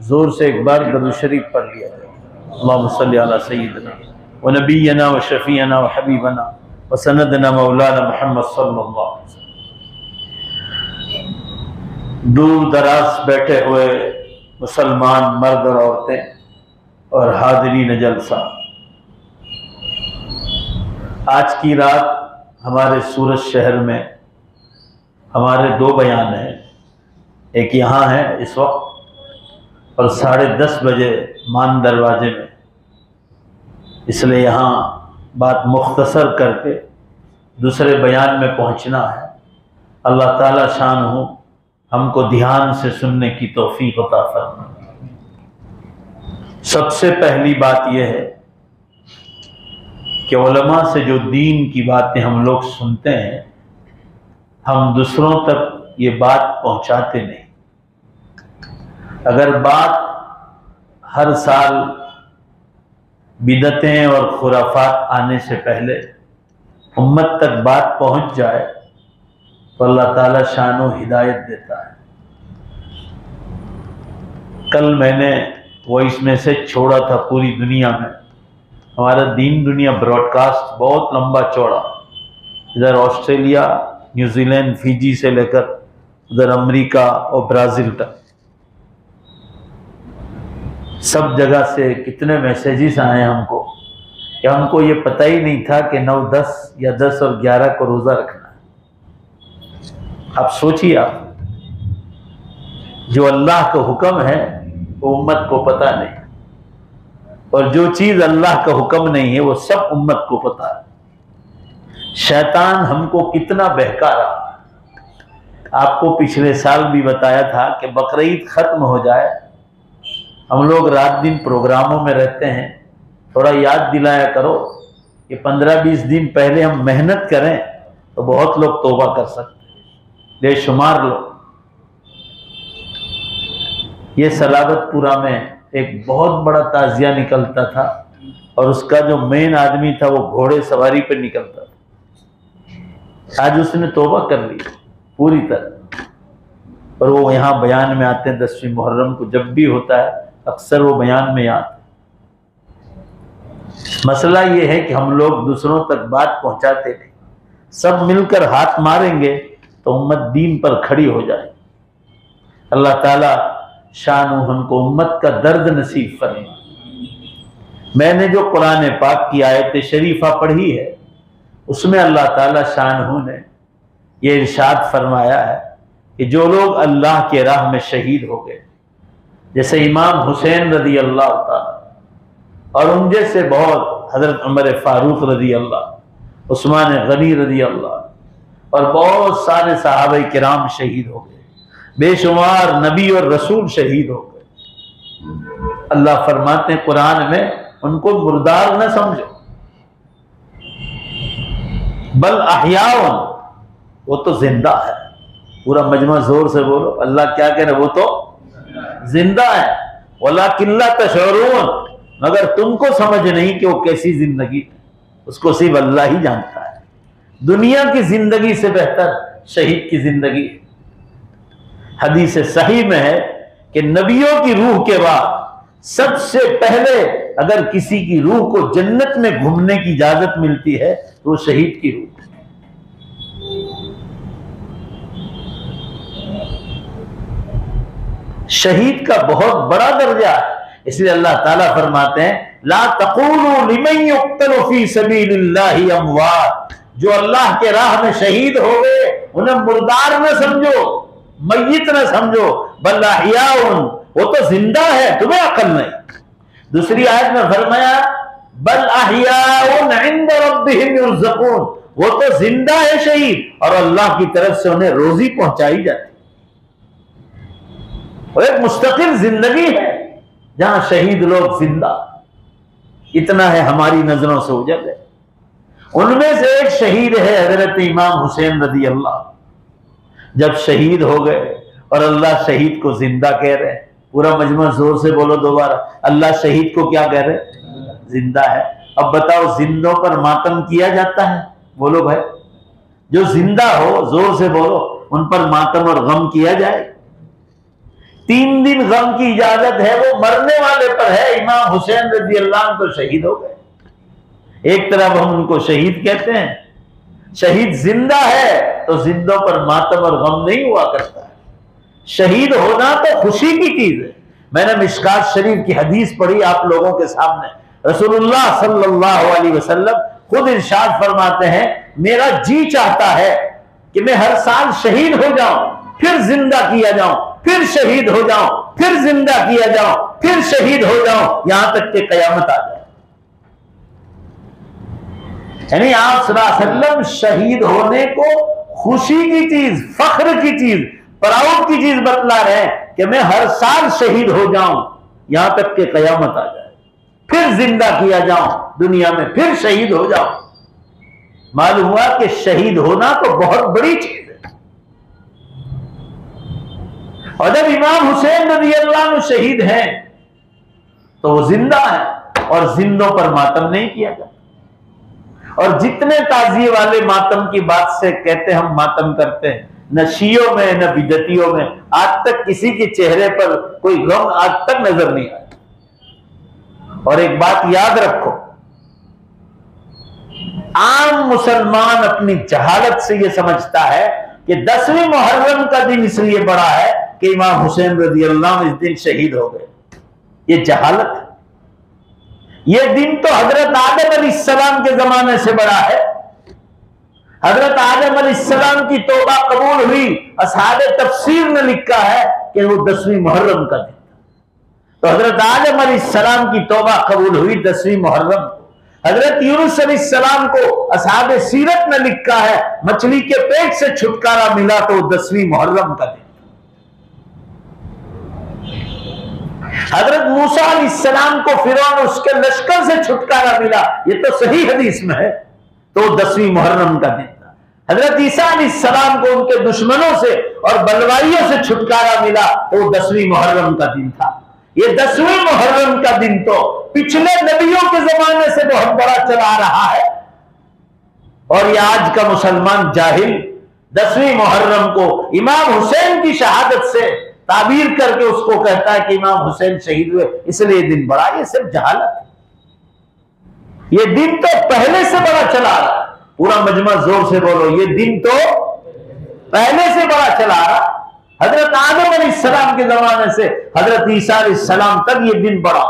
जोर से एक बार दरूद शरीफ पढ़ लिया जाए। अल्लाहुम्मा सल्ली अला सय्यिदिना व नबिय्यिना व शफीअना व हबीबना व सनदना मौलाना मुहम्मद सल्लल्लाहु अलैहि वसल्लम। दूर दराज बैठे हुए मुसलमान मर्द और औरतें और हाज़रीन जलसा, आज की रात हमारे सूरत शहर में हमारे दो बयान हैं। एक यहाँ है इस वक्त और 10:30 बजे मान दरवाजे में, इसलिए यहाँ बात मुख्तसर करके दूसरे बयान में पहुँचना है। अल्लाह ताला शान हो हमको ध्यान से सुनने की तौफीक अता फरमाए। सबसे पहली बात यह है कि उलमा से जो दीन की बातें हम लोग सुनते हैं, हम दूसरों तक ये बात पहुंचाते नहीं। अगर बात हर साल बिदतें और खुराफात आने से पहले उम्मत तक बात पहुंच जाए तो अल्लाह ताला शानो हिदायत देता है। कल मैंने वॉइस मैसेज छोड़ा था पूरी दुनिया में। हमारा दीन दुनिया ब्रॉडकास्ट बहुत लंबा चौड़ा, इधर ऑस्ट्रेलिया, न्यूजीलैंड, फिजी से लेकर उधर अमेरिका और ब्राज़ील तक। सब जगह से कितने मैसेजेस आए हमको कि हमको ये पता ही नहीं था कि 9, 10 या 10 और 11 को रोज़ा रखना है। आप सोचिए, आप जो अल्लाह का हुक्म है वो उम्मत को पता नहीं, और जो चीज़ अल्लाह का हुक्म नहीं है वो सब उम्मत को पता है। शैतान हमको कितना बहका रहा। आपको पिछले साल भी बताया था कि बकरीद खत्म हो जाए, हम लोग रात दिन प्रोग्रामों में रहते हैं, थोड़ा याद दिलाया करो कि 15-20 दिन पहले हम मेहनत करें तो बहुत लोग तौबा कर सकते हैं, बेशुमार लोग। ये सलाबतपुरा में एक बहुत बड़ा ताजिया निकलता था और उसका जो मेन आदमी था वो घोड़े सवारी पे निकलता था। आज उसने तौबा कर ली पूरी तरह, और वो यहाँ बयान में आते हैं 10वीं मुहर्रम को, जब भी होता है अक्सर वो बयान में आते हैं। मसला ये है कि हम लोग दूसरों तक बात पहुंचाते नहीं। सब मिलकर हाथ मारेंगे तो उम्मत दीन पर खड़ी हो जाए। अल्लाह ताला शान हमको उम्मत का दर्द नसीब फरमाए। मैंने जो कुरान पाक की आयत शरीफा पढ़ी है उसमें अल्लाह ताला शान ने ये इरशाद फरमाया है कि जो लोग अल्लाह के राह में शहीद हो गए, जैसे इमाम हुसैन रदी अल्लाह ताला, और उन जैसे बहुत हजरत उमर फारूक रदी अल्लाह, उस्मान गनी रदी अल्लाह, और बहुत सारे सहाबा किराम शहीद हो गए, बेशुमार नबी और रसूल शहीद हो गए। अल्लाह फरमाते हैं कुरान में, उनको मुर्दार न समझो, बल अहयाउन, वो तो जिंदा है। पूरा मजमा जोर से बोलो, अल्लाह क्या कह रहे, वो तो जिंदा है। वलाकिन ला तशऊरून, मगर तुमको समझ नहीं कि वो कैसी जिंदगी है, उसको सिर्फ अल्लाह ही जानता है। दुनिया की जिंदगी से बेहतर शहीद की जिंदगी है। हदीस सही में है कि नबियों की रूह के बाद सबसे पहले अगर किसी की रूह को जन्नत में घूमने की इजाजत मिलती है तो वो शहीद की रूह। शहीद का बहुत बड़ा दर्जा है, इसलिए अल्लाह ताला फरमाते हैं ला तक़ूलू लिमन युक़्तलु फी सबीलिल्लाहि अमवात, जो अल्लाह के राह में शहीद हो गए उन्हें मुर्दार न समझो, मय्यत न समझो, बल अहयाउन, वो तो जिंदा है, तुम्हें अकल नहीं। दूसरी आयत में फरमाया बल अहयाउन इंद रब्बिहिम युरज़क़ून, वो तो जिंदा है शहीद, और अल्लाह की तरफ से उन्हें रोजी पहुंचाई जाती। और एक मुस्तकिल जिंदगी है जहां शहीद लोग जिंदा, इतना है हमारी नजरों से उजल है। उनमें से एक शहीद है हजरत इमाम हुसैन रदी अल्लाह। जब शहीद हो गए और अल्लाह शहीद को जिंदा कह रहे हैं, पूरा मजमा जोर से बोलो दोबारा, अल्लाह शहीद को क्या कह रहे, जिंदा है। अब बताओ जिंदों पर मातम किया जाता है? बोलो भाई, जो जिंदा हो जोर से बोलो, उन पर मातम और गम किया जाए? 3 दिन गम की इजाजत है, वो मरने वाले पर है। इमाम हुसैन रज़ी अल्लाह तो शहीद हो गए। एक तरफ हम उनको शहीद कहते हैं, शहीद जिंदा है तो जिंदों पर मातम और गम नहीं हुआ करता है। शहीद होना तो खुशी की चीज है। मैंने मिशकात शरीफ की हदीस पढ़ी आप लोगों के सामने, रसूलुल्लाह सल्लल्लाहु अलैहि वसल्लम खुद इरशाद फरमाते हैं, मेरा जी चाहता है कि मैं हर साल शहीद हो जाऊं, फिर जिंदा किया जाऊं, फिर शहीद हो जाऊं, फिर जिंदा किया जाऊं, फिर शहीद हो जाऊं, यहां तक कि कयामत आ जाए। यानी आप सल्लल्लाहु अलैहि वसल्लम शहीद होने को खुशी की चीज, फख्र की चीज, प्राउड की चीज बतला रहे हैं कि मैं हर साल शहीद हो जाऊं, यहां तक कि कयामत आ जाए, फिर जिंदा किया जाऊं दुनिया में, फिर शहीद हो जाऊं। मालूम हुआ कि शहीद होना तो बहुत बड़ी चीज है। और जब इमाम हुसैन रज़ी अल्लाह अन्हु शहीद हैं तो वो जिंदा है और जिंदों पर मातम नहीं किया जाता। और जितने ताजिए वाले मातम की बात से कहते हम मातम करते हैं, न शियों में न बिदतियों में आज तक किसी के चेहरे पर कोई गम आज तक नजर नहीं आया। और एक बात याद रखो, आम मुसलमान अपनी जहालत से यह समझता है कि 10वीं मुहर्रम का दिन इसलिए बड़ा है कि इमाम हुसैन रज़ी अल्लाह इस दिन शहीद हो गए। ये जहालत है। ये दिन तो हजरत आदम अलैहिस्सलाम के जमाने से बड़ा है। हजरत आदम अलैहिस्सलाम की तौबा कबूल हुई, असहाबे तफसीर ने लिखा है कि वो 10वीं मुहर्रम का दिन। तो हजरत आदम अलैहिस्सलाम की तौबा कबूल हुई 10वीं मुहर्रम को। हजरत यूनुस अलैहिस्सलाम को असहाबे सीरत ने लिखा है मछली के पेट से छुटकारा मिला तो 10वीं मुहर्रम का दिन। हजरत मूसा अलैहिस्सलाम को फिरौन उसके लश्कर से छुटकारा मिला, ये तो सही हदीस में है, तो 10वीं मुहर्रम का दिन था। हजरत ईसा अलैहिस्सलाम को उनके दुश्मनों से और बलवाइयों से छुटकारा मिला तो 10वीं मुहर्रम का दिन था। ये 10वीं मुहर्रम का दिन तो पिछले नबियों के जमाने से बहुत बड़ा चला रहा है, और ये आज का मुसलमान जाहिल 10वीं मुहर्रम को इमाम हुसैन की शहादत से ताबीर करके उसको कहता है कि इमाम हुसैन शहीद हुए इसलिए दिन बड़ा। ये सिर्फ जहालत है। ये दिन तो पहले से बड़ा चला रहा है। पूरा मजमा जोर से बोलो, ये दिन तो पहले से बड़ा चला रहा। हजरत आदम अलैहिस्सलाम के जमाने से हजरत ईसा अलैहिस्सलाम तक ये दिन बड़ा।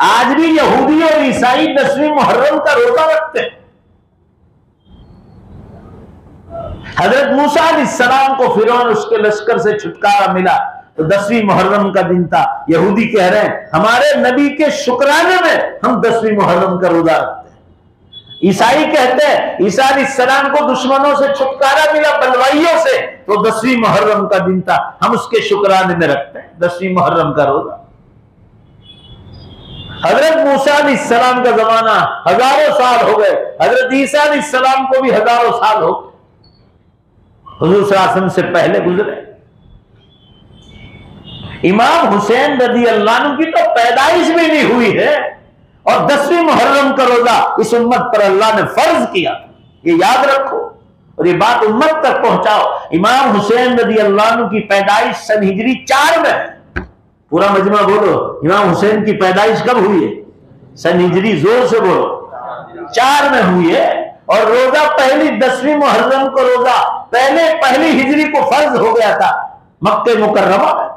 आज भी यहूदी और ईसाई 10वीं मुहर्रम का रोजा रखते हैं। हजरत मूसा अलैहिस्सलाम को फिरौन उसके लश्कर से छुटकारा मिला तो 10वीं मुहर्रम का दिन था। यहूदी कह रहे हैं हमारे नबी के शुक्राने में हम 10वीं मुहर्रम का रोजा रखते हैं। ईसाई कहते हैं ईसा अलैहिस्सलाम को दुश्मनों से छुटकारा मिला, बलवाइयों से, तो 10वीं मुहर्रम का दिन था, हम उसके शुक्राने में रखते हैं 10वीं मुहर्रम का रोजा। हजरत मूसा अलैहिस्सलाम का जमाना हजारों साल हो गए, हजरत ईसा अलैहिस्सलाम को भी हजारों साल हो गए, हुजूर सल्लल्लाहु अलैहि वसल्लम से पहले गुजरे। इमाम हुसैन रज़ी अल्लाह अन्हु की तो पैदाइश भी नहीं हुई है, और 10वीं मुहर्रम का रोजा इस उम्मत पर अल्लाह ने फर्ज किया। ये याद रखो और ये बात उम्मत तक पहुंचाओ। इमाम हुसैन रज़ी अल्लाह अन्हु की पैदाइश सन हिजरी 4 में है। पूरा मजमा बोलो, इमाम हुसैन की पैदाइश कब हुई है? सन हिजरी, जोर से बोलो, 4 में हुई है। और रोजा पहली 10वीं मुहर्रम को रोजा पहली हिजरी को फर्ज हो गया था मक्के मुकर्रमा में।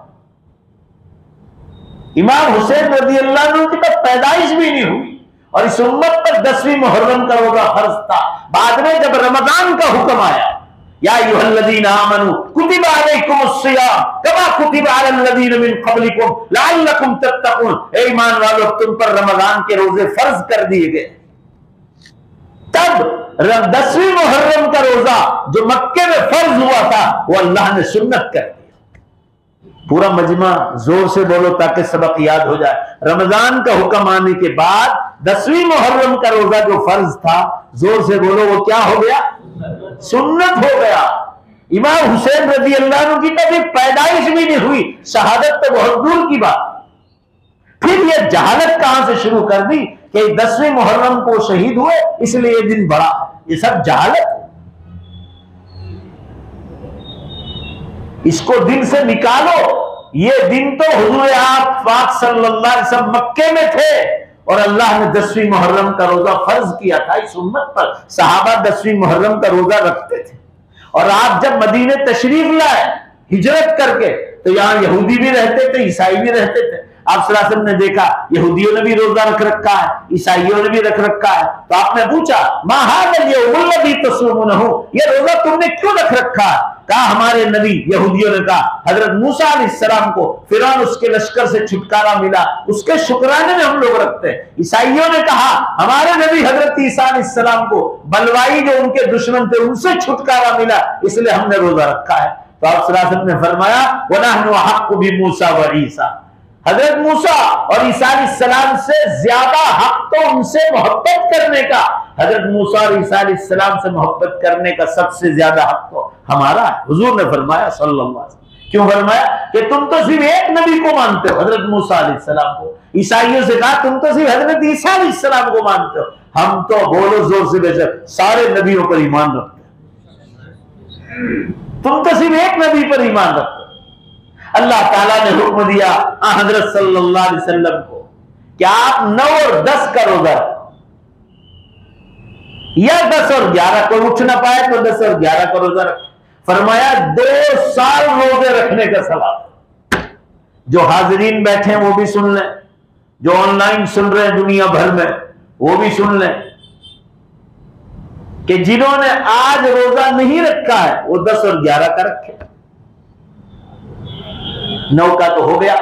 इमाम हुसैन रज़ी अल्लाह अन्हु की तो पैदाइश भी नहीं हुई, और इस उम्मत पर 10वीं मुहर्रम का रोजा फर्ज था। बाद में जब रमजान का हुक्म आया, या अय्युहल्लज़ीना आमनू कुतिबा अलैकुमुस्सियाम कमा कुतिबा अलल्लज़ीना मिन क़ब्लिकुम लअल्लकुम तत्तक़ून, ए ईमान वालों तुम पर रमजान के रोजे फर्ज कर दिए गए। तब 10वीं मुहर्रम का रोजा जो मक्के में फर्ज हुआ था वो अल्लाह ने सुन्नत कर दिया। पूरा मजमा जोर से बोलो ताकि सबक याद हो जाए। रमजान का हुक्म आने के बाद 10वीं मुहर्रम का रोजा जो फर्ज था, जोर से बोलो, वो क्या हो गया? सुन्नत हो गया। इमाम हुसैन रज़ी अल्लाह अन्हु की कभी पैदाइश भी नहीं हुई, शहादत तो बहुत दूर की बात। फिर ये जहालत कहां से शुरू कर दी कि 10वीं मुहर्रम को शहीद हुए इसलिए ये दिन बड़ा। ये सब जहालत, इसको दिन से निकालो। ये दिन तो हुजूर आप पाक सल्लल्लाहु अलैहि वसल्लम मक्के में थे और अल्लाह ने 10वीं मुहर्रम का रोजा फर्ज किया था इस उम्मत पर। सहाबा 10वीं मुहर्रम का रोजा रखते थे, और आप जब मदीने तशरीफ लाए हिजरत करके तो यहां यहूदी भी रहते थे, ईसाई भी रहते थे। आप सल्लल्लाहु अलैहि वसल्लम ने देखा यहूदियों ने भी रोजा रख रखा है, ईसाइयों ने भी रख रखा है, तो आपने पूछा मा हाज़ल यौमुल लज़ी तसूमुनहु, ये रोजा तुमने क्यों रख रखा है? कहा हमारे नबी, यहूदियों ने कहा हजरत मूसा अलैहिस्सलाम को फिरौन उसके लश्कर से छुटकारा मिला, उसके शुक्राने में हम लोग रखते हैं। ईसाइयों ने कहा हमारे नबी हजरत ईसा अलैहिस्सलाम को बलवाई जो उनके दुश्मन थे उनसे छुटकारा मिला इसलिए हमने रोजा रखा है। तो आप सल्लल्लाहु अलैहि वसल्लम ने फरमाया वनहनु अहक्कु बिमूसा व ईसा, हजरत मूसा और ईसा अलैहिस्सलाम से ज्यादा हक तो उनसे मोहब्बत करने का, हजरत मूसा और ईसा अलैहिस्सलाम से मोहब्बत करने का सबसे ज्यादा हक तो हमारा है। हुजूर ने फरमाया सल्लल्लाहु अलैहि वसल्लम, क्यों फरमाया कि तुम तो सिर्फ एक नबी को मानते हो, हजरत मूसा अलैहिस्सलाम को। ईसाइयों से कहा तुम तो सिर्फ हजरत ईसा अलैहिस्सलाम को मानते हो, हम तो बोलो जोर से बेशक सारे नबियों पर ईमान रखते हैं। तुम तो सिर्फ एक नबी पर ईमान रखते हो। अल्लाह ताला ने हुक्म दिया हजरत सल्लल्लाहु अलैहि वसल्लम को कि आप 9 और 10 का रोजा रखो, या 10 और 11, कोई उठ ना पाए तो 10 और 11 का रोजा रखो। फरमाया 2 साल रोजे रखने का सवाब, जो हाजिरीन बैठे हैं वो भी सुन लें, जो ऑनलाइन सुन रहे हैं दुनिया भर में वो भी सुन लें कि जिन्होंने आज रोजा नहीं रखा है वो 10 और 11 का रखे, 9 का तो हो गया।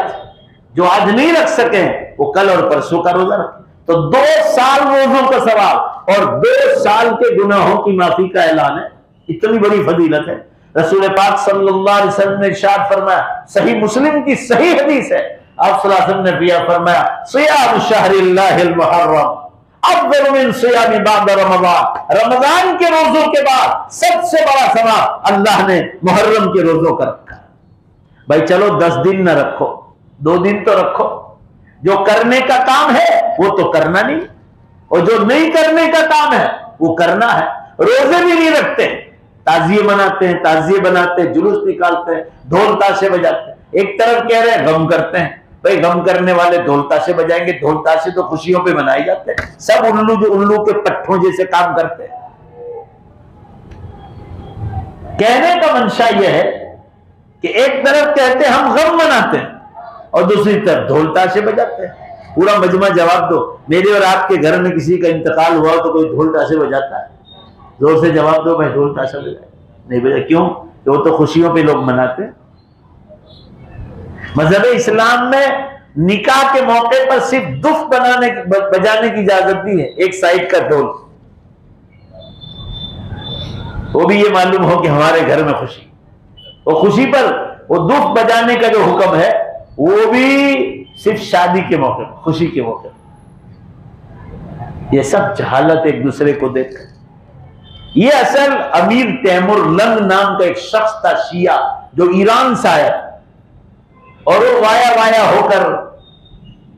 जो आज नहीं रख सके वो कल और परसों का रोजा रखे। तो 2 साल रोजों का सवाब और 2 साल के गुनाहों की माफी का ऐलान है। इतनी बड़ी फजीलत है। रसूल पाक सल्लल्लाहु अलैहि वसल्लम ने इरशाद फरमाया, सही मुस्लिम की सही हदीस है, आप सल्लल्लाहु अलैहि वसल्लम ने फरमाया, सियाम शहरिल्लाहिल मुहर्रम अफ़ज़ल मिन सियाम बाद रमज़ान। रमजान के रोजों के बाद सबसे बड़ा सवाब अल्लाह ने मुहर्रम के रोजों का रखा। भाई चलो 10 दिन न रखो, 2 दिन तो रखो। जो करने का काम है वो तो करना नहीं, और जो नहीं करने का काम है वो करना है। रोजे भी नहीं रखते, ताजिए मनाते हैं, ताजिए बनाते हैं, जुलूस निकालते हैं, ढोल ताशे बजाते हैं। एक तरफ कह रहे हैं गम करते हैं, भाई गम करने वाले ढोल ताशे बजाएंगे, ढोल ताशे तो खुशियों पे मनाए जाते हैं। सब उल्लू के पट्ठों जैसे काम करते हैं। कहने का मंशा यह है कि एक तरफ कहते हैं हम गम मनाते हैं और दूसरी तरफ ढोल ताशे बजाते हैं। पूरा मजमा जवाब दो, मेरे और आपके घर में किसी का इंतकाल हुआ तो कोई ढोल ताशे बजाता है? जोर से जवाब दो, भाई ढोल ताशा बजाए नहीं बजा। क्यों? वो तो खुशियों पे लोग मनाते हैं। मजहब इस्लाम में निकाह के मौके पर सिर्फ दुफ बजाने की इजाजत दी है, एक साइड का ढोल, वो भी ये मालूम हो कि हमारे घर में खुशी। वो खुशी पर वो दुफ बजाने का जो हुक्म है वो भी सिर्फ शादी के मौके पर, खुशी के मौके पर। ये सब जहालत एक दूसरे को देख। ये असल अमीर तैमूर लंग नाम का एक शख्स था शिया, जो ईरान से आया और वो वाया होकर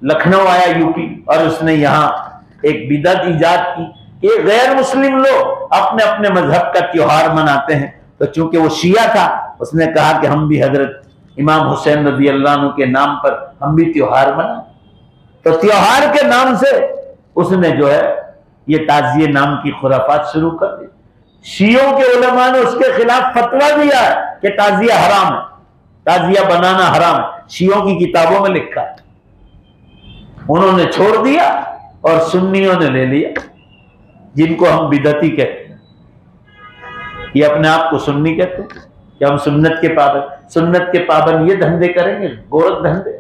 लखनऊ आया यूपी, और उसने यहां एक बिदअत ईजाद की कि गैर मुस्लिम लोग अपने अपने मजहब का त्योहार मनाते हैं। तो चूंकि वो शिया था, उसने कहा कि हम भी हजरत इमाम हुसैन रज़ी अल्लाह अन्हु के नाम पर हम भी त्योहार मनाएं। तो त्योहार के नाम से उसने जो है ये ताजिए नाम की खुराफात शुरू कर दी। शियों के उलमा ने उसके खिलाफ फतवा दिया है कि ताजिया हराम है, ताजिया बनाना हराम है, शियों की किताबों में लिखा है। उन्होंने छोड़ दिया और सुन्नियों ने ले लिया, जिनको हम बिदअती कहते हैं। ये अपने आप को सुन्नी कहते हैं कि हम सुन्नत के पाबंद ये धंधे करेंगे, गोरख धंधे।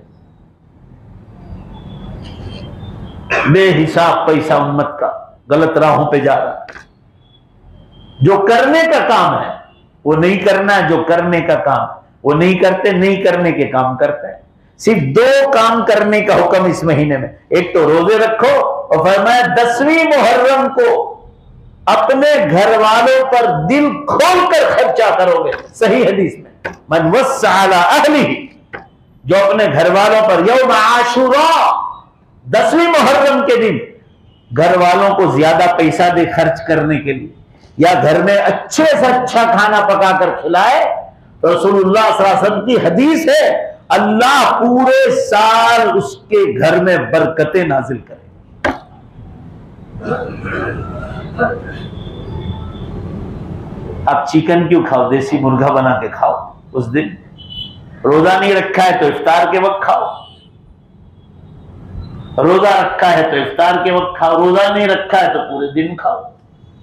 बेहिसाब पैसा उम्मत का गलत राहों पे जा रहा है। जो करने का काम है वो नहीं करना है, जो करने का काम वो नहीं करते, नहीं करने के काम करते हैं। सिर्फ 2 काम करने का हुक्म इस महीने में, एक तो रोजे रखो और फरमाया 10वीं मुहर्रम को अपने घर वालों पर दिल खोलकर खर्चा करोगे। सही हदीस में, मन वस्सा अला अहली, जो अपने घर वालों पर यौम आशुरा 10वीं मुहर्रम के दिन घर वालों को ज्यादा पैसा दे खर्च करने के लिए, या घर में अच्छे से अच्छा खाना पकाकर खिलाए, तो रसूलुल्लाह सल्लल्लाहु अलैहि वसल्लम की हदीस है अल्लाह पूरे साल उसके घर में बरकतें नाजिल करे। आप चिकन क्यों खाओ, देसी मुर्गा बना के खाओ। उस दिन रोजा नहीं रखा है तो इफ्तार के वक्त खाओ, रोजा रखा है तो इफ्तार के वक्त खाओ, रोजा नहीं रखा है तो पूरे दिन खाओ।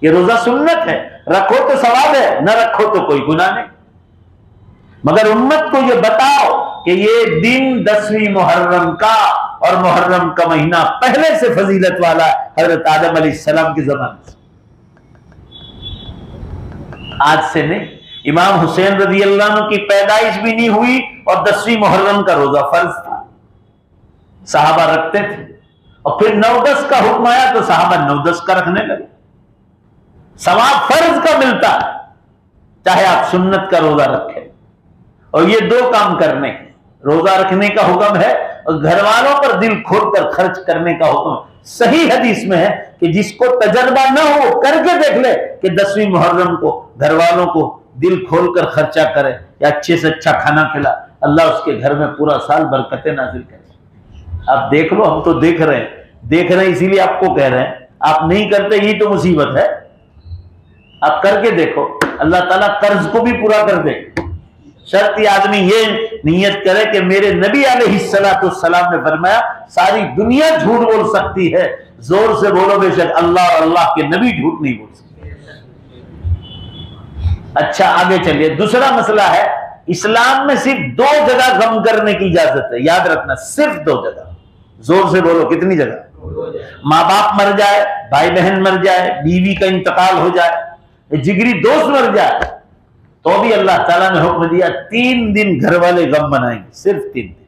ये रोजा सुन्नत है, रखो तो सवाब है, न रखो तो कोई गुनाह नहीं। मगर उम्मत को ये बताओ कि ये दिन 10वीं मुहर्रम का, और मुहर्रम का महीना पहले से फजीलत वाला हजरत आदम अलैहिस्सलाम के जमाने से, आज से नहीं। इमाम हुसैन रज़ी अल्लाह अन्हु की पैदाइश भी नहीं हुई और 10वीं मुहर्रम का रोजा फर्ज था, सहाबा रखते थे। और फिर 9-10 का हुक्म आया तो सहाबा 9-10 का रखने लगे। सवाब फर्ज का मिलता है, चाहे आप सुन्नत का रोजा रखें। और ये 2 काम करने के, रोजा रखने का हुक्म है और घर वालों पर दिल खोलकर खर्च करने का हुक्म। सही हदीस में है कि जिसको तजर्बा न हो करके देख ले कि 10वीं मुहर्रम को घर वालों को दिल खोलकर खर्चा करे या अच्छे से अच्छा खाना खिला, अल्लाह उसके घर में पूरा साल बरकतें नाजिल करे। आप देख लो, हम तो देख रहे हैं इसीलिए आपको कह रहे हैं। आप नहीं करते यही तो मुसीबत है। आप करके देखो, अल्लाह ताला कर्ज को भी पूरा कर दे। शर्त ये आदमी ये नियत करे कि मेरे नबी अलैहिस्सलाम ने फरमाया सारी दुनिया झूठ बोल सकती है, जोर से बोलो बेशक अल्लाह और अल्लाह के नबी झूठ नहीं बोल सकते। अच्छा आगे चलिए, दूसरा मसला है, इस्लाम में सिर्फ 2 जगह गम करने की इजाजत है, याद रखना, सिर्फ 2 जगह। जोर से बोलो, कितनी जगह? माँ बाप मर जाए, भाई बहन मर जाए, बीवी का इंतकाल हो जाए, जिगरी दोस्त मर जाए, तो भी अल्लाह ताला ने हुक्म दिया 3 दिन घर वाले गम मनाएंगे, सिर्फ 3 दिन,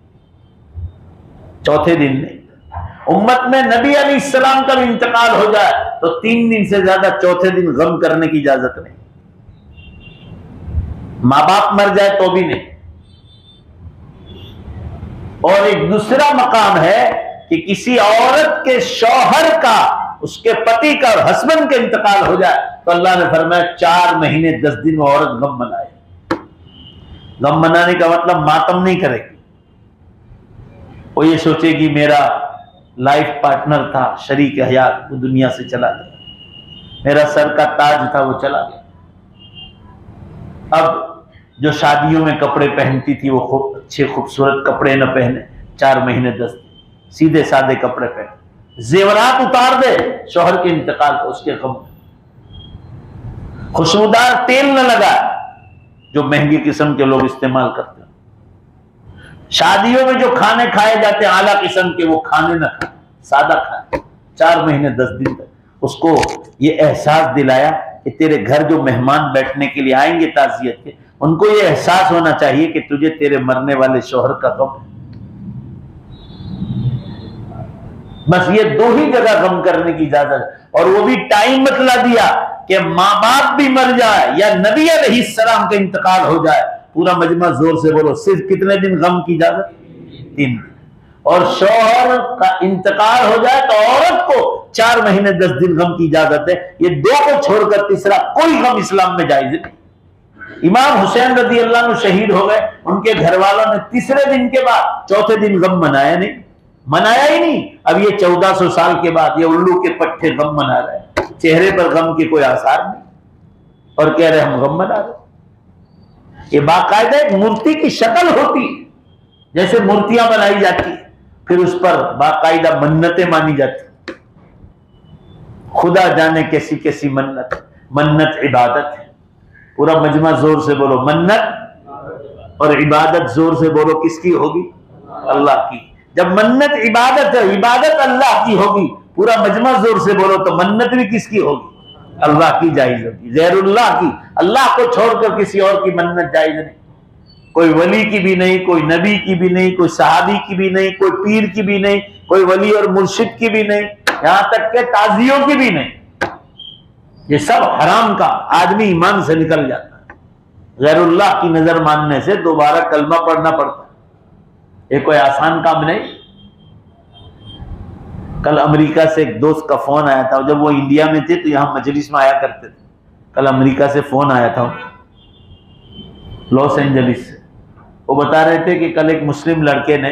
चौथे दिन नहीं। उम्मत में नबी अलैहिस्सलाम का भी इंतकाल हो जाए तो 3 दिन से ज्यादा चौथे दिन गम करने की इजाजत नहीं। माँ बाप मर जाए तो भी नहीं। और एक दूसरा मकाम है कि किसी औरत के शौहर का, उसके पति का और हस्बैंड के इंतकाल हो जाए तो अल्लाह ने फरमाया 4 महीने 10 दिन वो औरत गम मनाए। गम मनाने का मतलब मातम नहीं करेगी, वो ये सोचेगी मेरा लाइफ पार्टनर था, शरीक हयात, वो दुनिया से चला गया, मेरा सर का ताज था वो चला गया। अब जो शादियों में कपड़े पहनती थी वो खूब अच्छे खूबसूरत कपड़े न पहने, 4 महीने 10 दिन सीधे सादे कपड़े पहने, जेवरात उतार दे शौहर के इंतकाल को, उसके गम, खुशबूदार तेल न लगा जो महंगी किस्म के लोग इस्तेमाल करते हैं, शादियों में जो खाने खाए जाते हैं आला किस्म के, वो खाने न खाए, सादा खाए। 4 महीने 10 दिन तक उसको ये एहसास दिलाया कि तेरे घर जो मेहमान बैठने के लिए आएंगे ताजियत के, उनको ये एहसास होना चाहिए कि तुझे तेरे मरने वाले शौहर का गम है। बस ये 2 ही जगह गम करने की इजाजत है, और वो भी टाइम बतला दिया कि माँ बाप भी मर जाए या नबी अलैहिस्सलाम का इंतकाल हो जाए, पूरा मजमा जोर से बोलो, सिर्फ कितने दिन गम की इजाजत? 3 दिन। और शौहर का इंतकाल हो जाए तो औरत को 4 महीने 10 दिन गम की इजाजत है। ये 2 को छोड़कर तीसरा कोई गम इस्लाम में जायज नहीं। इमाम हुसैन रज़ी अल्लाह अन्हु शहीद हो गए, उनके घर वालों ने तीसरे दिन के बाद चौथे दिन गम मनाया नहीं, मनाया ही नहीं। अब ये 1400 साल के बाद ये उल्लू के पट्टे गम मना रहे हैं, चेहरे पर गम के कोई आसार नहीं, और कह रहे हम गम मना रहे। ये बाकायदा एक मूर्ति की शक्ल होती, जैसे मूर्तियां बनाई जाती, फिर उस पर बाकायदा मन्नतें मानी जाती। खुदा जाने कैसी कैसी मन्नत, मन्नत इबादत है। पूरा मजमा जोर से बोलो, मन्नत और इबादत जोर से बोलो, किसकी होगी? अल्लाह की। जब मन्नत इबादत है, इबादत अल्लाह की होगी, पूरा मजमा जोर से बोलो, तो मन्नत भी किसकी होगी? अल्लाह की जायज होगी, गैरुल्लाह की। अल्लाह को छोड़कर किसी और की मन्नत जायज नहीं, कोई वली की भी नहीं, कोई नबी की भी नहीं, कोई सहाबी की भी नहीं, कोई पीर की भी नहीं, कोई वली और मुर्शिद की भी नहीं, यहां तक के ताजियों की भी नहीं। ये सब हराम का, आदमी ईमान से निकल जाता है। गैरुल्लाह की नजर मानने से दोबारा कलमा पढ़ना पड़ता है, ये कोई आसान काम नहीं। कल अमेरिका से एक दोस्त का फोन आया था, जब वो इंडिया में थे तो यहां मजलिस में आया करते थे। कल अमेरिका से फोन आया था, लॉस एंजलिस से। वो बता रहे थे कि कल एक मुस्लिम लड़के ने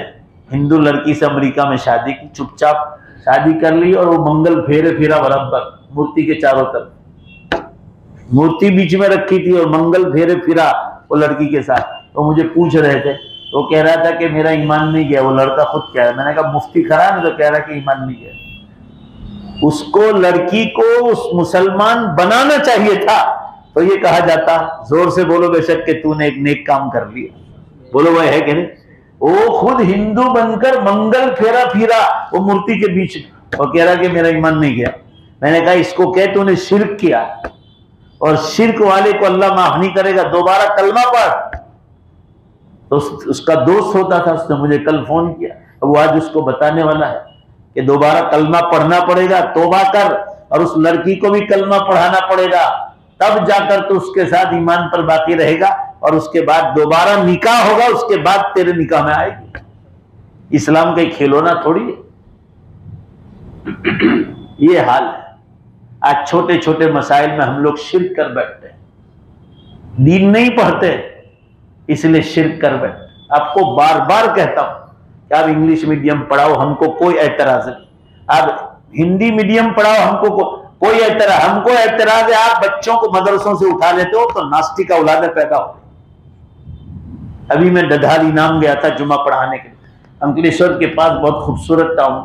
हिंदू लड़की से अमेरिका में शादी की, चुपचाप शादी कर ली, और वो मंगल फेरे फिरा बराबर मूर्ति के चारों तरफ, मूर्ति बीच में रखी थी और मंगल फेरे फिरा वो लड़की के साथ। तो मुझे पूछ रहे थे, तो कह रहा था कि मेरा ईमान नहीं गया। वो लड़का खुद कह रहा है, मैंने कहा मुफ्ती खरा नहीं, तो कह रहा कि ईमान नहीं गया। उसको, लड़की को उस मुसलमान बनाना चाहिए था, तो ये कहा जाता, जोर से बोलो बेशक कि तूने एक नेक काम कर लिया। बोलो वह है कि नहीं? वो खुद हिंदू बनकर मंगल फेरा फिरा वो मूर्ति के बीच में, और कह रहा कि मेरा ईमान नहीं गया। मैंने कहा इसको कह तूने शिर्क किया, और शिर्क वाले को अल्लाह माफ नहीं करेगा, दोबारा कलमा पढ़। तो उसका दोस्त होता था, उसने मुझे कल फोन किया, वो आज उसको बताने वाला है कि दोबारा कलमा पढ़ना पड़ेगा, तौबा कर, और उस लड़की को भी कलमा पढ़ाना पड़ेगा, तब जाकर तो उसके साथ ईमान पर बाकी रहेगा, और उसके बाद दोबारा निकाह होगा, उसके बाद तेरे निकाह में आएगी। इस्लाम का खिलौना थोड़ी है। ये हाल है आज, छोटे छोटे मसाइल में हम लोग शिर्क कर बैठते हैं, दीन नहीं पढ़ते इसलिए शिर्क कर बैठते। आपको बार बार कहता हूं कि आप इंग्लिश मीडियम पढ़ाओ, हमको कोई एतराज नहीं। आप हिंदी मीडियम पढ़ाओ, हमको कोई एतराज, हमको एतराज है आप बच्चों को मदरसों से उठा लेते हो तो नास्तिक औलादें पैदा हो। अभी मैं डधाल इनाम गया था जुमा पढ़ाने के लिए, अंकलेश्वर के पास, बहुत खूबसूरत टाउन।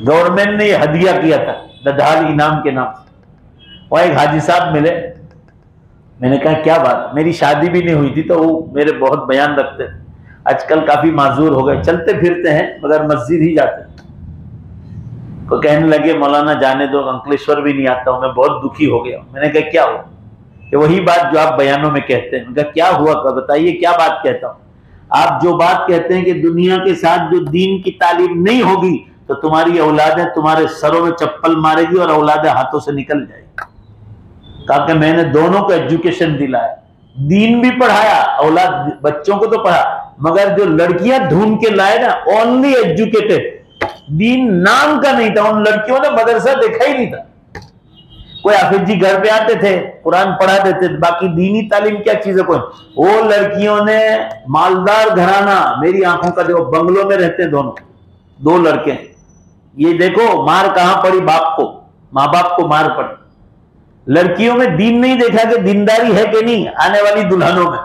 गवर्नमेंट ने ये हदिया किया था डधाल इनाम के नाम से। वहां एक हाजी साहब मिले, मैंने कहा क्या बात, मेरी शादी भी नहीं हुई थी तो वो मेरे बहुत बयान रखते थे, आजकल काफी माजूर हो गए, चलते फिरते हैं मगर मस्जिद ही जाते हैं। तो कहने लगे मौलाना जाने दो, अंकलेश्वर भी नहीं आता हूं, मैं बहुत दुखी हो गया। मैंने कहा क्या हुआ? कि वही बात जो आप बयानों में कहते हैं। कहा क्या हुआ, बताइए क्या बात कहता हूं? आप जो बात कहते हैं कि दुनिया के साथ जो दीन की तालीम नहीं होगी तो तुम्हारी औलादें तुम्हारे सरों में चप्पल मारेगी और औलादें हाथों से निकल जाएगी। कहा कि मैंने दोनों को एजुकेशन दिलाया, दीन भी पढ़ाया, औलाद बच्चों को तो पढ़ा, मगर जो लड़कियां ढूंढ के लाए ना, ओनली एजुकेटेड, दीन नाम का नहीं था। उन लड़कियों ने मदरसा देखा ही नहीं था। कोई हाफिज जी घर पे आते थे, कुरान पढ़ा देते थे, बाकी दीनी तालीम क्या चीज है कोई। वो लड़कियों ने मालदार घराना, मेरी आंखों का देखो, बंगलों में रहते हैं दोनों, दो लड़के। ये देखो मार कहां पड़ी बाप को, माँ बाप को मार पड़ी। लड़कियों में दीन नहीं देखा कि दीनदारी है कि नहीं आने वाली दुल्हनों में,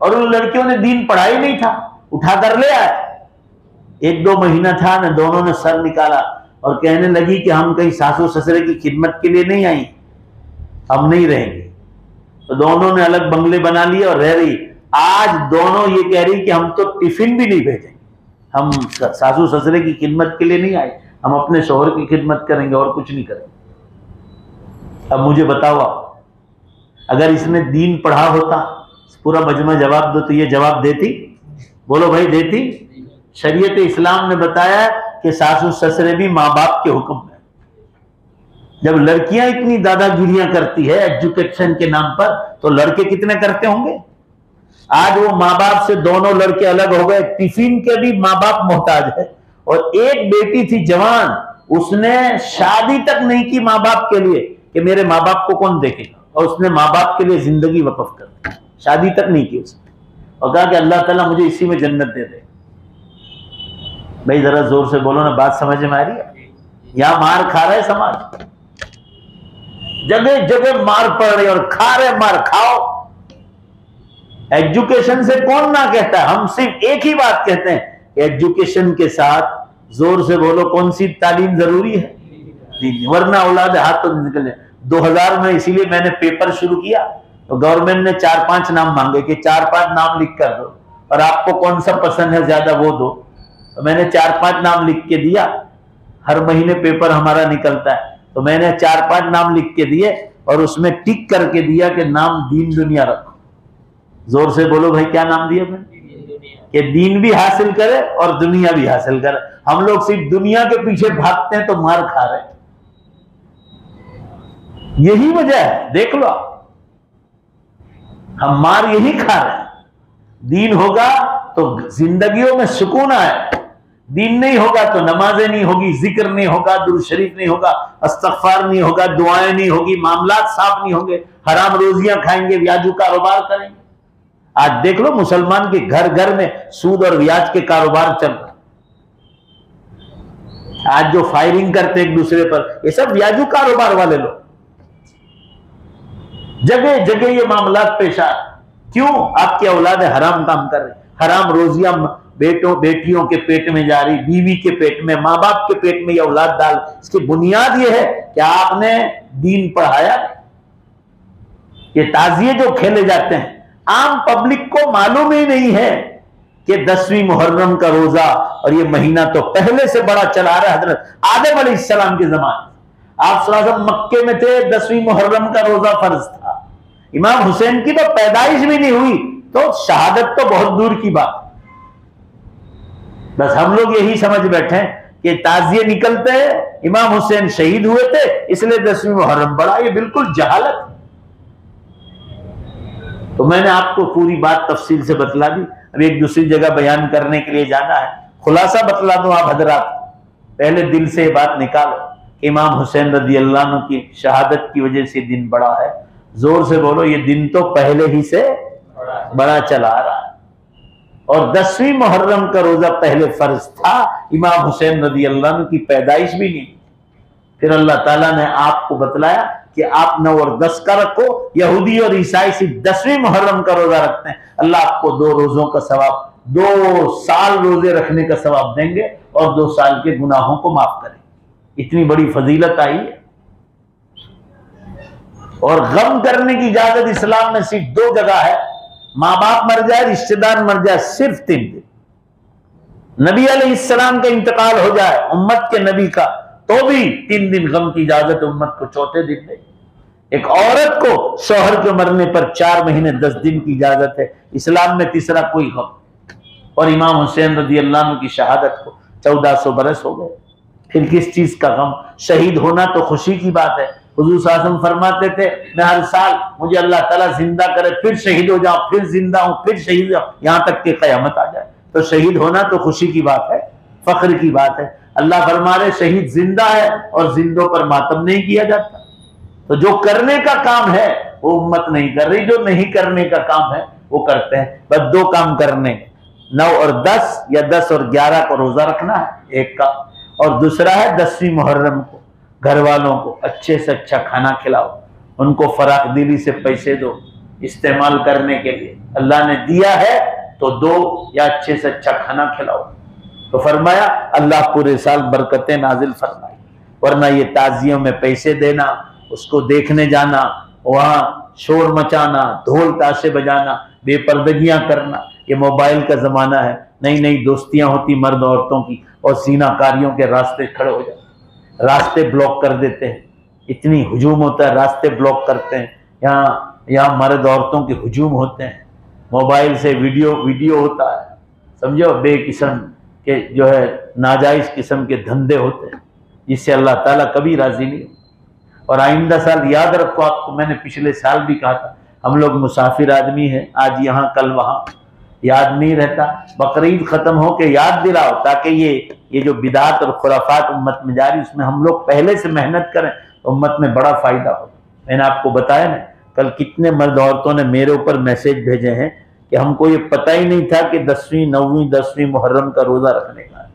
और उन लड़कियों ने दीन पढ़ा ही नहीं था, उठा कर ले आए। 1-2 महीना था ना, दोनों ने सर निकाला और कहने लगी कि हम कहीं सासू ससुरे की खिदमत के लिए नहीं आई, हम नहीं रहेंगे। तो दोनों ने अलग बंगले बना लिए और रह रही। आज दोनों ये कह रही कि हम तो टिफिन भी नहीं भेजेंगे, हम सासू ससुरे की खिदमत के लिए नहीं आए, हम अपने शौहर की खिदमत करेंगे और कुछ नहीं करेंगे। अब मुझे बताओ, अगर इसने दीन पढ़ा होता, पूरा मजमा जवाब दो, तो ये जवाब देती? बोलो भाई, देती? शरीयत इस्लाम ने बताया कि सासू ससुरे भी माँ बाप के हुक्म में। जब लड़कियां इतनी दादागिरियां करती है एजुकेशन के नाम पर, तो लड़के कितने करते होंगे? आज वो माँ बाप से दोनों लड़के अलग हो गए, टिफिन के भी माँ बाप मोहताज है। और एक बेटी थी जवान, उसने शादी तक नहीं की माँ बाप के लिए कि मेरे माँ बाप को कौन देखेगा, और उसने माँ बाप के लिए जिंदगी वक्फ कर दी, शादी तक नहीं की उसने, और कहा कि अल्लाह ताला मुझे इसी में जन्नत दे दे। भाई जरा जोर से बोलो ना, बात समझ में आ रही है? यहां मार खा रहा है समाज, जगह जगह मार पड़ रही और खा रहे, मार खाओ। एजुकेशन से कौन ना कहता है? हम सिर्फ एक ही बात कहते हैं, एजुकेशन के साथ जोर से बोलो, कौन सी तालीम जरूरी है? वरना औलाद हाथ तो निकल जाए। 2000 में इसीलिए मैंने पेपर शुरू किया, तो गवर्नमेंट ने 4-5 नाम मांगे कि 4-5 नाम लिख कर दो, और आपको कौन सा पसंद है ज्यादा वो दो। तो मैंने 4-5 नाम लिख के दिया। हर महीने पेपर हमारा निकलता है, तो मैंने 4-5 नाम लिख के दिए और उसमें टिक करके दिया कि नाम दीन दुनिया रखो। जोर से बोलो भाई, क्या नाम दिया मैंने? कि दीन भी हासिल करे और दुनिया भी हासिल करे। हम लोग सिर्फ दुनिया के पीछे भागते हैं तो मार खा रहे हैं, यही वजह है। देख लो, हम मार यही खा रहे हैं। दीन होगा तो जिंदगियों में सुकून आए, दीन नहीं होगा तो नमाजें नहीं होगी, जिक्र नहीं होगा, दुरूद शरीफ नहीं होगा, इस्तग़फ़ार नहीं होगा, दुआएं नहीं होगी, मामलात साफ नहीं होंगे, हराम रोजियां खाएंगे, ब्याजू कारोबार करेंगे। आज देख लो मुसलमान के घर घर में सूद और ब्याज के कारोबार चल रहे। आज जो फायरिंग करते एक दूसरे पर, ये सब ब्याजू कारोबार वाले लोग। जगह जगह ये मामलात पेश आ। क्यों? आपकी औलादें हराम काम कर रही, हराम रोजियां बेटियों के पेट में जा रही, बीवी के पेट में, माँ बाप के पेट में ये औलाद डाल। इसकी बुनियाद ये है कि आपने दीन पढ़ाया। ये ताजिए जो खेले जाते हैं, आम पब्लिक को मालूम ही नहीं है कि 10वीं मुहर्रम का रोजा, और ये महीना तो पहले से बड़ा चला रहा है। हजरत आदम अलैहिस्सलाम के जमाने आप सल्लल्लाहु अलैहि वसल्लम मक्के में थे, 10वीं मुहर्रम का रोजा फर्ज था। इमाम हुसैन की तो पैदाइश भी नहीं हुई, तो शहादत तो बहुत दूर की बात। बस हम लोग यही समझ बैठे हैं कि ताजिए निकलते हैं, इमाम हुसैन शहीद हुए थे इसलिए 10वीं मुहर्रम बड़ा। ये बिल्कुल जहालत। तो मैंने आपको पूरी बात तफसील से बतला दी। अब एक दूसरी जगह बयान करने के लिए जाना है, खुलासा बतला दूं आप हजरात। पहले दिल से ये बात निकालो, इमाम हुसैन रज़ी अल्लाह अन्हु की शहादत की वजह से दिन बड़ा है। जोर से बोलो, ये दिन तो पहले ही से बड़ा चला रहा है। और 10वीं मुहर्रम का रोजा पहले फर्ज था। इमाम हुसैन रज़ी अल्लाह अन्हु की पैदाइश भी नहीं। फिर अल्लाह ताला ने आपको बतलाया कि आप 9 और 10 का रखो। यहूदी और ईसाई सिर्फ 10वीं मुहर्रम का रोजा रखते हैं। अल्लाह आपको 2 रोजों का सवाब, 2 साल रोजे रखने का सवाब देंगे और 2 साल के गुनाहों को माफ करेंगे। इतनी बड़ी फजीलत आई है। और गम करने की इजाजत इस्लाम में सिर्फ 2 जगह है, माँ बाप मर जाए, रिश्तेदार मर जाए, सिर्फ 3 दिन। नबी अलैहिस्सलाम का इंतकाल हो जाए, उम्मत के नबी का, तो भी 3 दिन गम की इजाजत उम्मत को, चौथे दिन नहीं। एक औरत को शौहर के मरने पर 4 महीने 10 दिन की इजाजत है। इस्लाम में तीसरा कोई गम। और इमाम हुसैन रज़ी अल्लाह अन्हु की शहादत को 1400 बरस हो गए, फिर किस चीज का गम? शहीद होना तो खुशी की बात है। हुजूर सल्लल्लाहु अलैहि वसल्लम फरमाते थे, मैं हर साल मुझे अल्लाह ताला जिंदा करे, फिर शहीद हो जाऊं, फिर जिंदा हूं, फिर शहीद हो, यहां तक कि कयामत आ जाए। तो शहीद होना तो खुशी की बात है, फख्र की बात है। अल्लाह फरमा रहे शहीद जिंदा है और जिंदों पर मातम नहीं किया जाता। तो जो करने का काम है वो उम्मत नहीं कर रही, जो नहीं करने का काम है वो करते हैं। बस 2 काम करने, 9 और 10 या 10 और 11 को रोजा रखना है एक का, और दूसरा है 10वीं मुहर्रम को घर वालों को अच्छे से अच्छा खाना खिलाओ, उनको फराख दिली से पैसे दो इस्तेमाल करने के लिए। अल्लाह ने दिया है तो दो, या अच्छे से अच्छा खाना खिलाओ। तो फरमाया अल्लाह पूरे साल बरकतें नाजिल फरमाए। वरना ये ताजियों में पैसे देना, उसको देखने जाना, वहां शोर मचाना, ढोल ताशे बजाना, बेपर्दगियां करना, ये मोबाइल का जमाना है। नई नई दोस्तियां होती मर्द औरतों की, और सीनाकारियों के रास्ते खड़े हो जाते, रास्ते ब्लॉक कर देते हैं। इतनी हुजूम होता है, रास्ते ब्लॉक करते हैं। यहाँ मर्द औरतों के हुजूम होते हैं, मोबाइल से वीडियो होता है, समझो, बेकिस्म के जो है नाजायज किस्म के धंधे होते हैं, जिससे अल्लाह ताला कभी राजी नहीं। और आइंदा साल याद रखो, आपको मैंने पिछले साल भी कहा था, हम लोग मुसाफिर आदमी हैं, आज यहाँ कल वहाँ, याद नहीं रहता। बकरीद खत्म हो के याद दिलाओ, ताकि ये जो बिदात और खुराफात उम्मत में जारी, उसमें हम लोग पहले से मेहनत करें तो उम्मत में बड़ा फायदा हो। मैंने आपको बताया ना, कल कितने मर्द औरतों ने मेरे ऊपर मैसेज भेजे हैं कि हमको ये पता ही नहीं था कि 10वीं 9वीं 10वीं मुहर्रम का रोजा रखने का है।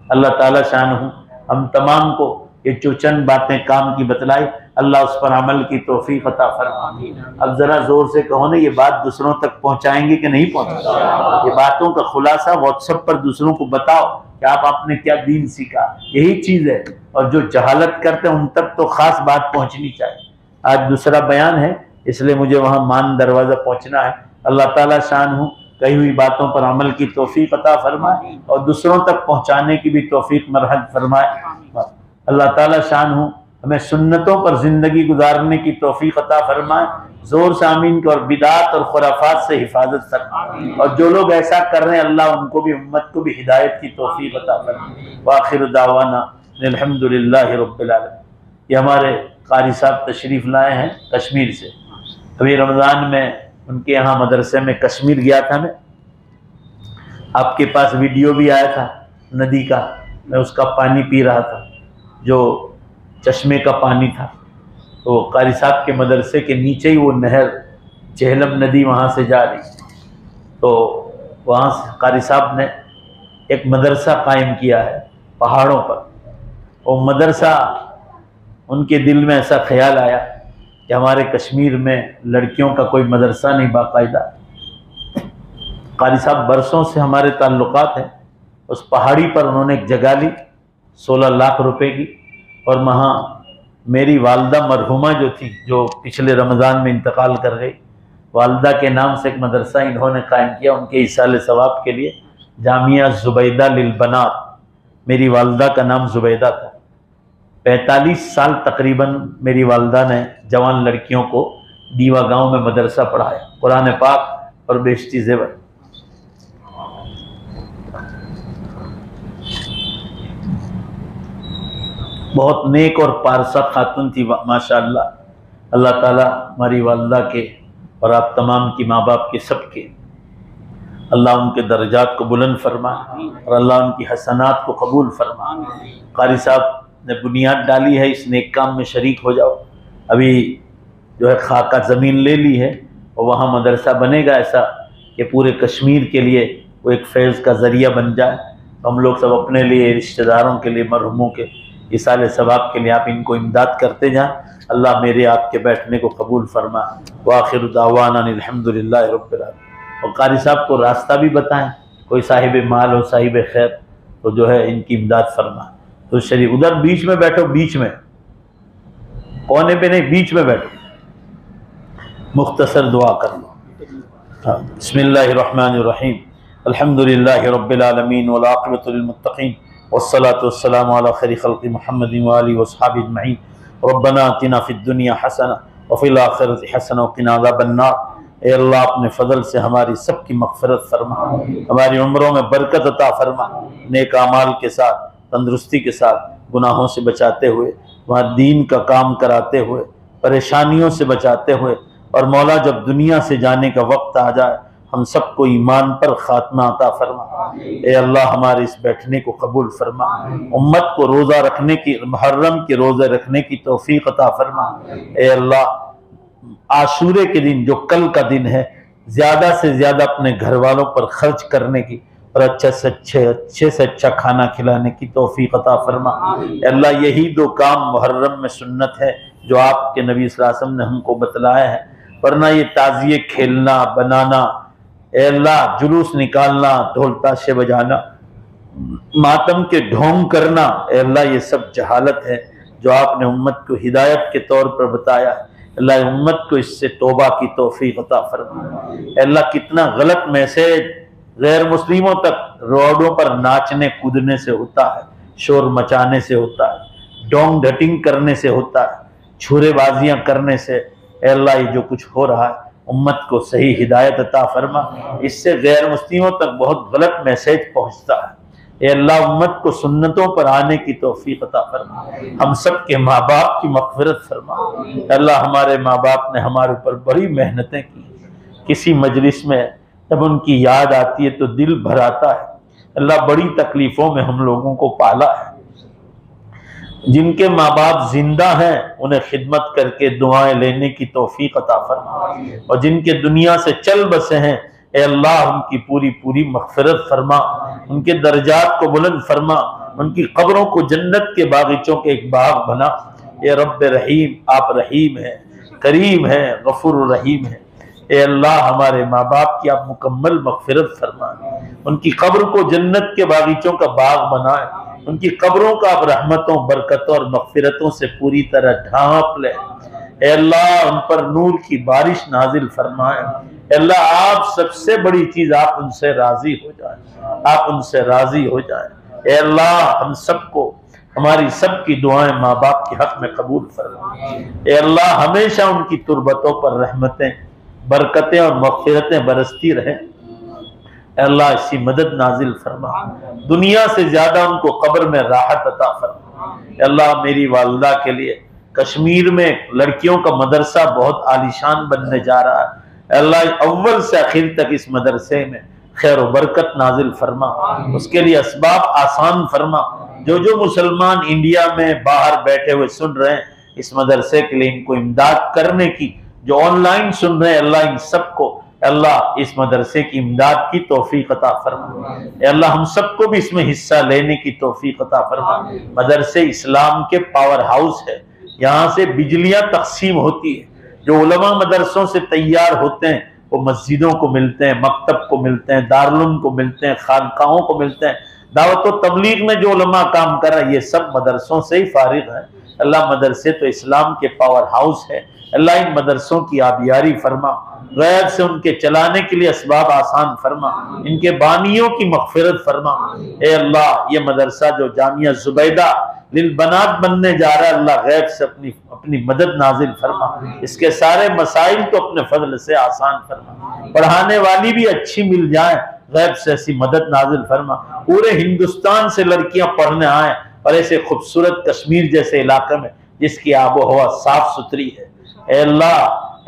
अल्लाह ताला शान हूँ, हम तमाम को ये जो चंद बातें काम की बतलाई, अल्लाह उस पर अमल की तौफीक अता फरमाए। अब जरा जोर से कहो ना, ये बात दूसरों तक पहुंचाएंगे कि नहीं पहुंचाएंगे? ये बातों का खुलासा व्हाट्सएप पर दूसरों को बताओ कि आपने क्या दीन सीखा, यही चीज है। और जो जहालत करते हैं उन तक तो खास बात पहुंचनी चाहिए। आज दूसरा बयान है, इसलिए मुझे वहां मान दरवाजा पहुंचना है। अल्लाह ताला शान हूँ, कही हुई बातों पर अमल की तौफीक अता फरमाए और दूसरों तक पहुंचाने की भी तौफीक मरहम फरमाए। अल्लाह ताला शान हूँ, हमें सुन्नतों पर जिंदगी गुजारने की तौफीक अता फरमाए। जोर से आमीन की, और बिदात और खुराफात से हिफाजत फरमाए। और जो लोग ऐसा कर रहे हैं, अल्लाह उनको भी, उम्मत को भी हिदायत की तौफीक अता फरमाए। वाखिर दावाना अल्हम्दुलिल्लाहि रब्बिल आलमीन। ये हमारे कारी साहब तशरीफ लाए हैं कश्मीर से। अभी रमज़ान में उनके यहाँ मदरसे में कश्मीर गया था मैं, आपके पास वीडियो भी आया था नदी का, मैं उसका पानी पी रहा था, जो चश्मे का पानी था। तो कारी साहब के मदरसे के नीचे ही वो नहर झेलम नदी वहाँ से जा रही, तो वहाँ से कारी साहब ने एक मदरसा कायम किया है पहाड़ों पर। वो मदरसा, उनके दिल में ऐसा ख्याल आया कि हमारे कश्मीर में लड़कियों का कोई मदरसा नहीं बाकायदा। कारी साहब बरसों से हमारे ताल्लुकात हैं। उस पहाड़ी पर उन्होंने एक जगह ली 16 लाख रुपए की, और वहाँ मेरी वालदा मरहुमा जो थी, जो पिछले रमज़ान में इंतकाल कर गई, वालदा के नाम से एक मदरसा इन्होंने कायम किया उनके इसाले सवाब के लिए, जामिया ज़ुबैदा लिल बनात। मेरी वालदा का नाम ज़ुबैदा था। 45 साल तकरीबन मेरी वालदा ने जवान लड़कियों को दीवा गांव में मदरसा पढ़ाया, कुरान पाक और बेशती ज़ेवर। बहुत नेक और पारसा खातून थी माशाअल्लाह। अल्लाह ताला हमारी वालदा के और आप तमाम की माँ बाप के सबके, अल्लाह उनके दर्जात को बुलंद फरमाए और अल्लाह उनकी हसनात को कबूल फरमाए। कारी साहब ने बुनियाद डाली है, इस नेक काम में शरीक हो जाओ। अभी जो है खाका ज़मीन ले ली है और वहाँ मदरसा बनेगा, ऐसा कि पूरे कश्मीर के लिए वो एक फैज़ का ज़रिया बन जाए। हम लोग सब अपने लिए, रिश्तेदारों के लिए, मरहुमों के इसाले सवाब के लिए आप इनको इमदाद करते जाएं। अल्लाह मेरे आपके बैठने को कबूल फरमा। व आखिर दावाना अल्हम्दुलिल्लाहि रब्बिल आलमीन। और कारी साहब को रास्ता भी बताएं, कोई साहिब माल हो, साहिब खैर, तो जो है इनकी इमदाद फरमा। तो शरीफ उधर बीच में बैठो, बीच में, कोने पे नहीं, बीच में बैठो, मुख्तसर दुआ कर लो। हाँ, बिस्मिल्लाहिर्रहमानिर्रहीम, अल्हम्दुलिल्लाहि रब्बिल आलमीन वल आक़िबतु लिल मुत्तक़ीन वस्सलातु वस्सलामु अला खैरि खल्क़ि मुहम्मदिन व आलिहि वस्हबिहि अजमईन। रब्बना आतिना फिद दुनिया हसना व फिल आखिरति हसना व क़िना अज़ाबन नार। ए अल्लाह अपने फजल से हमारी सबकी मग़फ़िरत फरमा, हमारी उम्रों में बरकत अता फरमा, नेक आमाल के साथ, तंदुरुस्ती के साथ, गुनाहों से बचाते हुए, वहाँ दीन का काम कराते हुए, परेशानियों से बचाते हुए, और मौला जब दुनिया से जाने का वक्त आ जाए हम सबको ईमान पर खात्मा अता फरमा। ए अल्लाह हमारे इस बैठने को कबूल फरमा, उम्मत को रोज़ा रखने की, मुहर्रम के रोज़े रखने की तौफीक अता फरमा। ए अल्लाह आशूरे के दिन जो कल का दिन है, ज़्यादा से ज़्यादा अपने घर वालों पर खर्च करने की और अच्छे से अच्छा खाना खिलाने की तौफीक अता फरमा। अल्लाह यही दो काम मुहर्रम में सुन्नत है जो आपके नबी सल्लल्लाहु अलैहि वसल्लम ने हमको बतलाया है, वरना ये ताज़िए खेलना बनाना, ए अल्लाह जुलूस निकालना, ढोल ताशे बजाना, मातम के ढोंग करना, ए अल्लाह ये सब जहालत है जो आपने उम्मत को हिदायत के तौर पर बताया है। अल्लाह उम्मत को इससे तौबा की तौफीक अता फरमा। अल्लाह कितना गलत मैसेज गैर मुस्लिमों तक रोडों पर नाचने कूदने से होता है, शोर मचाने से होता है, डोंग ढटिंग करने से होता है, छुरेबाजियां करने से। अल्लाह ये जो कुछ हो रहा है उम्मत को सही हिदायत अता फरमा, इससे गैर मुस्लिमों तक बहुत गलत मैसेज पहुंचता है। अल्लाह उम्मत को सुन्नतों पर आने की तौफीक अता फरमा, हम सब के माँ बाप की मग़फ़िरत फरमा। अल्लाह हमारे माँ बाप ने हमारे ऊपर बड़ी मेहनतें की, किसी मजलिस में जब उनकी याद आती है तो दिल भर आता है। अल्लाह बड़ी तकलीफ़ों में हम लोगों को पाला है। जिनके माँ बाप जिंदा हैं उन्हें खिदमत करके दुआएं लेने की तौफीक अता फरमा, और जिनके दुनिया से चल बसे हैं ए अल्लाह उनकी पूरी पूरी मग़फ़िरत फरमा, उनके दर्जात को बुलंद फरमा, उनकी कब्रों को जन्नत के बागीचों के एक बाग बना। ए रब्ब रहीम, आप रहीम हैं, करीम हैं, गफूर रहीम हैं। ए अल्लाह हमारे माँ बाप की आप मुकम्मल मग़फ़िरत फरमाएं, उनकी कब्र को जन्नत के बागीचों का बाग बनाएं, उनकी कब्रों का आप रहमतों, बरकतों और मग़फ़िरतों से पूरी तरह ढांप लें। ए अल्लाह उन पर नूर की बारिश नाजिल फरमाएं। अल्लाह आप सबसे बड़ी चीज़, आप उनसे राज़ी हो जाएं, आप उनसे राज़ी हो जाएं। ए अल्लाह हम सबको, हमारी सबकी दुआएं माँ बाप के हक़ में कबूल फरमाएं। ए अल्लाह हमेशा उनकी तुरबतों पर रहमतें, बरकतें और मग़फ़िरतें बरसती रहें। अल्लाह इसी मदद नाजिल फरमा, दुनिया से ज़्यादा उनको कब्र में राहत अता फरमा। अल्लाह मेरी वालिदा के लिए कश्मीर में लड़कियों का मदरसा बहुत आलीशान बनने जा रहा है। अल्लाह अव्वल से आखिर तक इस मदरसे में खैर व बरकत नाजिल फरमा, उसके लिए असबाब आसान फरमा। जो मुसलमान इंडिया में बाहर बैठे हुए सुन रहे हैं इस मदरसे के लिए, इनको इमदाद करने की, जो ऑनलाइन सुन रहे हैं, अल्लाह इन सबको अल्लाह इस मदरसे की इमदाद की तौफीक अता फरमा। अल्लाह हम सबको भी इसमें हिस्सा लेने की तौफीक अता फरमा। मदरसे इस्लाम के पावर हाउस है, यहाँ से बिजलियाँ तकसीम होती है। जो उलमा मदरसों से तैयार होते हैं वो मस्जिदों को मिलते हैं, मकतब को मिलते हैं, दारुल को मिलते हैं, खानकाहों को मिलते हैं। दावत व तबलीग में जो उलमा काम कर रहा है ये सब मदरसों से ही फारिग है। अल्लाह मदरसे तो इस्लाम के पावर हाउस है। अल्लाह इन मदरसों की आबियारी फरमा, गैब से उनके चलाने के लिए असबाब आसान फरमा, इनके बानियों की मग़फ़िरत फरमा। ए अल्लाह ये मदरसा जो जामिया ज़ुबैदा लिल बनात बनने जा रहा है, अल्लाह गैब से अपनी मदद नाजिल फरमा, इसके सारे मसाइल तो अपने फजल से आसान फरमा, पढ़ाने वाली भी अच्छी मिल जाए, गैब से ऐसी मदद नाजिल फरमा। पूरे हिंदुस्तान से लड़कियां पढ़ने आए और ऐसे खूबसूरत कश्मीर जैसे इलाके में जिसकी आबो हवा साफ सुथरी है, ए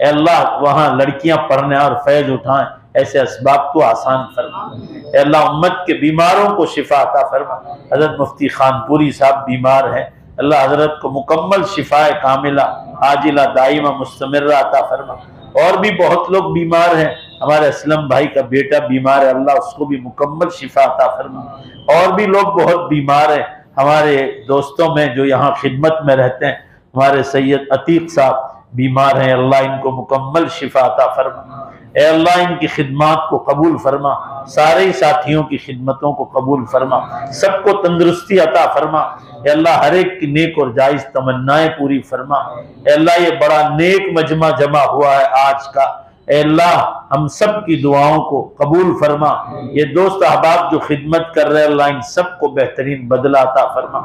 अल्लाह वहाँ लड़कियां पढ़ने और फैज उठाएं, ऐसे असबाब को आसान फरमा। ए अल्लाह उम्मत के बीमारों को शिफा अता फरमा। हजरत मुफ्ती खानपुरी साहब बीमार हैं, अल्लाह हजरत को मुकम्मल शिफाए कामिला आजिला दाइमा मुस्तमिर्रा अता फरमा। और भी बहुत लोग बीमार हैं, हमारे असलम भाई का बेटा बीमार है, अल्लाह उसको भी मुकम्मल शिफा अता फरमा। और भी लोग बहुत बीमार हैं, हमारे दोस्तों में जो यहाँ खिदमत में रहते हैं, हमारे सैयद अतीक साहब बीमार हैं, अल्लाह इनको मुकम्मल शिफा अता फरमा। ए अल्लाह इनकी खिदमत को कबूल फरमा, सारे ही साथियों की खिदमतों को कबूल फरमा, सबको तंदुरुस्ती अता फरमा। ए अल्लाह हर एक की नेक और जायज़ तमन्नाएं पूरी फरमा। ए अल्लाह ये बड़ा नेक मजमा जमा हुआ है आज का, ए अल्लाह हम सब की दुआओं को कबूल फरमा। ये दोस्त अहबाब जो खिदमत कर रहे हैं, अल्लाह इन सबको बेहतरीन बदला अता फरमा।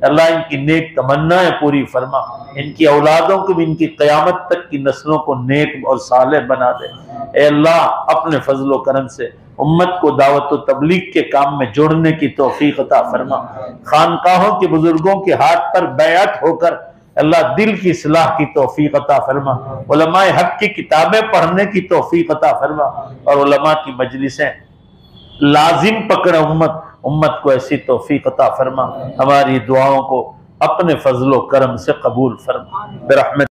अल्लाह इनकी नेक तमन्नाएं पूरी फरमा, इनकी औलादों को भी इनकी क़यामत तक की नस्लों को नेक और सालेह बना दे। ए अल्लाह अपने फजल व करम से उम्मत को दावत व तबलीग के काम में जोड़ने की तौफीक अता फरमा। खानकाहों के बुजुर्गों के हाथ पर बैअत होकर अल्लाह दिल की इस्लाह की तौफीक अता फरमा। उलमाए हक की किताबें पढ़ने की तौफीक अता फरमा और उलमा की मजलिसें लाजिम पकड़े उम्मत को ऐसी तौफीक अता फरमा। हमारी दुआओं को अपने फजल व करम से कबूल फरमा।